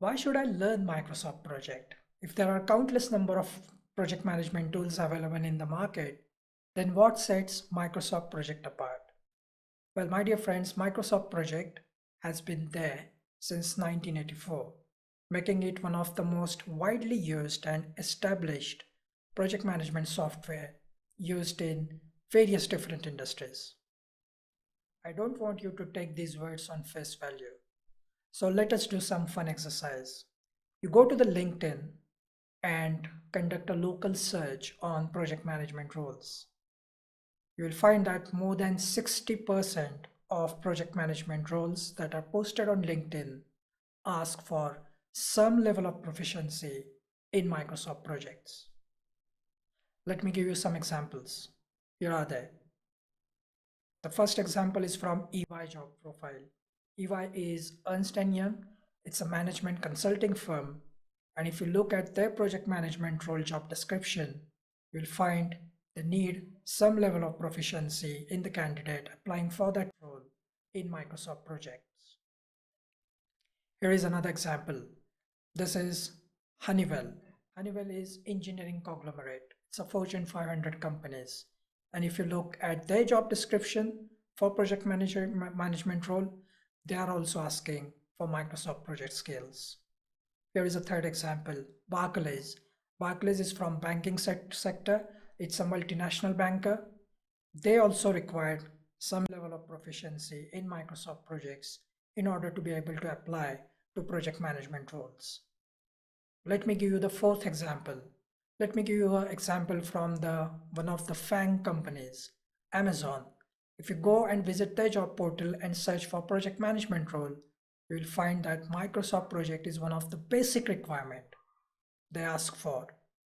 Why should I learn Microsoft Project? If there are countless number of project management tools available in the market, then what sets Microsoft Project apart? Well, my dear friends, Microsoft Project has been there since 1984, making it one of the most widely used and established project management software used in various different industries. I don't want you to take these words on face value. So let us do some fun exercise. You go to the LinkedIn and conduct a local search on project management roles. You will find that more than 60% of project management roles that are posted on LinkedIn ask for some level of proficiency in Microsoft projects. Let me give you some examples. Here are they. The first example is from EY job profile. EY is Ernst & Young. It's a management consulting firm. And if you look at their project management role job description, you'll find they need some level of proficiency in the candidate applying for that role in Microsoft projects. Here is another example. This is Honeywell. Honeywell is engineering conglomerate. It's a Fortune 500 companies. And if you look at their job description for project management role, they are also asking for Microsoft project skills. Here is a third example, Barclays. Barclays is from banking sector. It's a multinational banker. They also required some level of proficiency in Microsoft projects in order to be able to apply to project management roles. Let me give you the fourth example. Let me give you an example from one of the FANG companies, Amazon. If you go and visit their job portal and search for project management role, you will find that Microsoft project is one of the basic requirement they ask for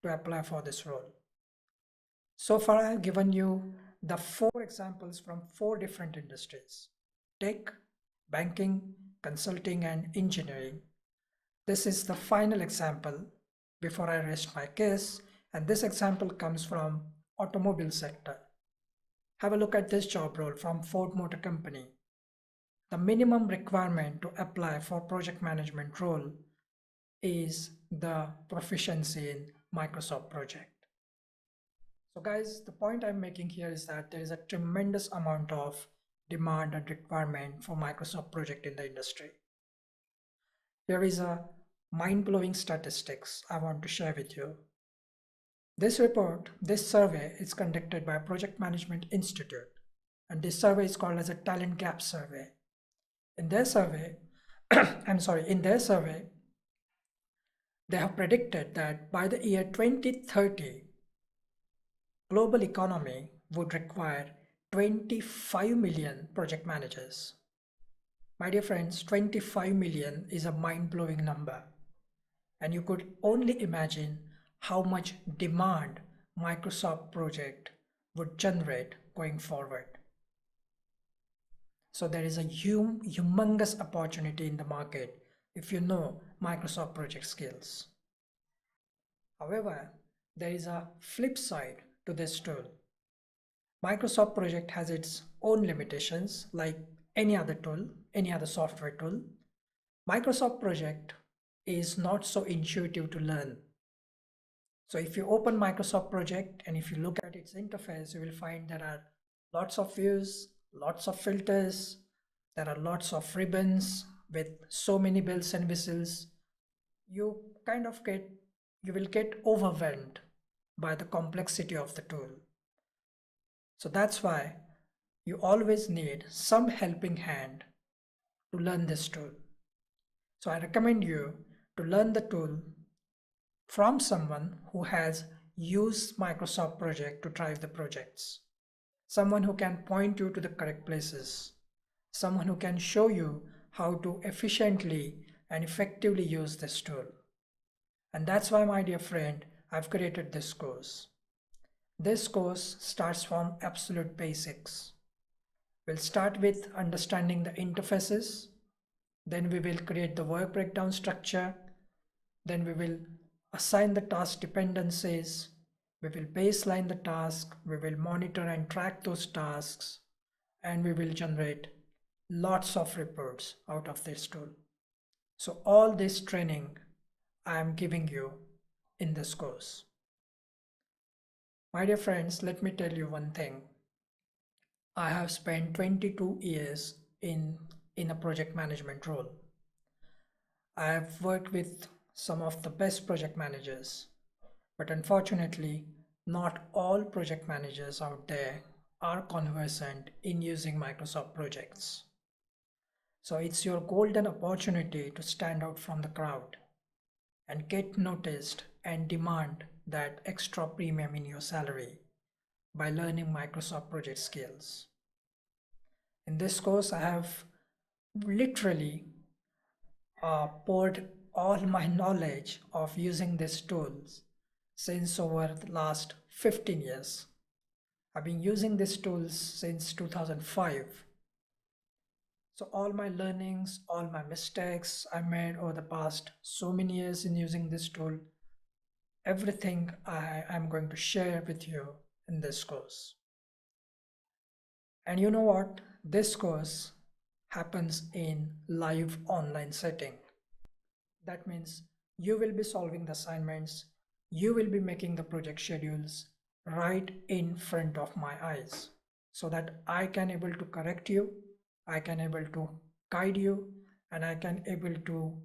to apply for this role. So far, I have given you the 4 examples from 4 different industries: tech, banking, consulting, and engineering. This is the final example before I rest my case, and this example comes from automobile sector. Have a look at this job role from Ford Motor Company. The minimum requirement to apply for project management role is the proficiency in Microsoft project. So guys, the point I'm making here is that there is a tremendous amount of demand and requirement for Microsoft project in the industry. Here is a mind-blowing statistics I want to share with you. This survey is conducted by Project Management Institute, and this survey is called as a talent gap survey. In their survey, they have predicted that by the year 2030, global economy would require 25 million project managers. My dear friends, 25 million is a mind-blowing number. And you could only imagine how much demand Microsoft project would generate going forward. So there is a humongous opportunity in the market if you know Microsoft project skills. However, there is a flip side to this tool. Microsoft project has its own limitations like any other tool, any other software tool. Microsoft project is not so intuitive to learn. So if you open Microsoft project and if you look at its interface, you will find there are lots of views, lots of filters, there are lots of ribbons with so many bells and whistles. You will get overwhelmed by the complexity of the tool. So that's why you always need some helping hand to learn this tool. So I recommend you to learn the tool from someone who has used Microsoft project to drive the projects, someone who can point you to the correct places, someone who can show you how to efficiently and effectively use this tool. And that's why, my dear friend, I've created this course. This course starts from absolute basics. We'll start with understanding the interfaces, then we will create the work breakdown structure, then we will assign the task dependencies, we will baseline the task, we will monitor and track those tasks, and we will generate lots of reports out of this tool. So all this training I am giving you in this course. My dear friends, let me tell you one thing. I have spent 22 years in a project management role. I have worked with some of the best project managers, but unfortunately, not all project managers out there are conversant in using Microsoft projects. So it's your golden opportunity to stand out from the crowd and get noticed and demand that extra premium in your salary by learning Microsoft project skills. In this course, I have literally poured all my knowledge of using these tools since over the last 15 years. I've been using these tools since 2005. So all my learnings, all my mistakes I made over the past so many years in using this tool, everything I am going to share with you in this course. And you know what? This course happens in live online setting. That means you will be solving the assignments, you will be making the project schedules right in front of my eyes so that I can able to correct you, I can able to guide you, and I can able to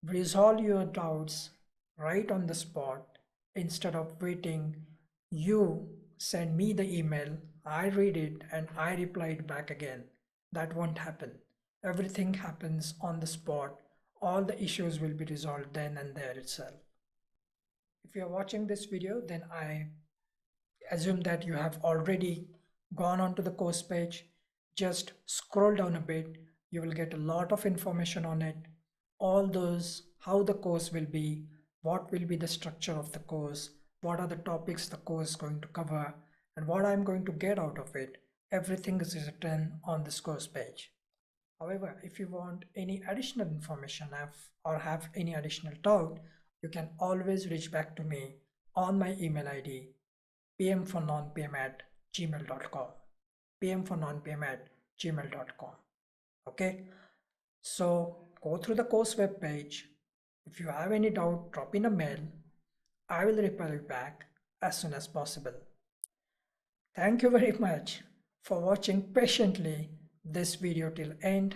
resolve your doubts right on the spot instead of waiting. You send me the email, I read it, and I reply it back again. That won't happen. Everything happens on the spot. All the issues will be resolved then and there itself. If you are watching this video, then I assume that you have already gone onto the course page. Just scroll down a bit. You will get a lot of information on it. All those, how the course will be, what will be the structure of the course, what are the topics the course is going to cover, and what I'm going to get out of it. Everything is written on this course page. However, if you want any additional information or have any additional doubt, you can always reach back to me on my email ID pmfornonpm@gmail.com. pmfornonpm@gmail.com. Okay, so go through the course web page. If you have any doubt, drop in a mail. I will reply you back as soon as possible. Thank you very much for watching patiently this video till end.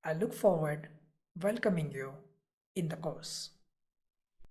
I look forward welcoming you in the course.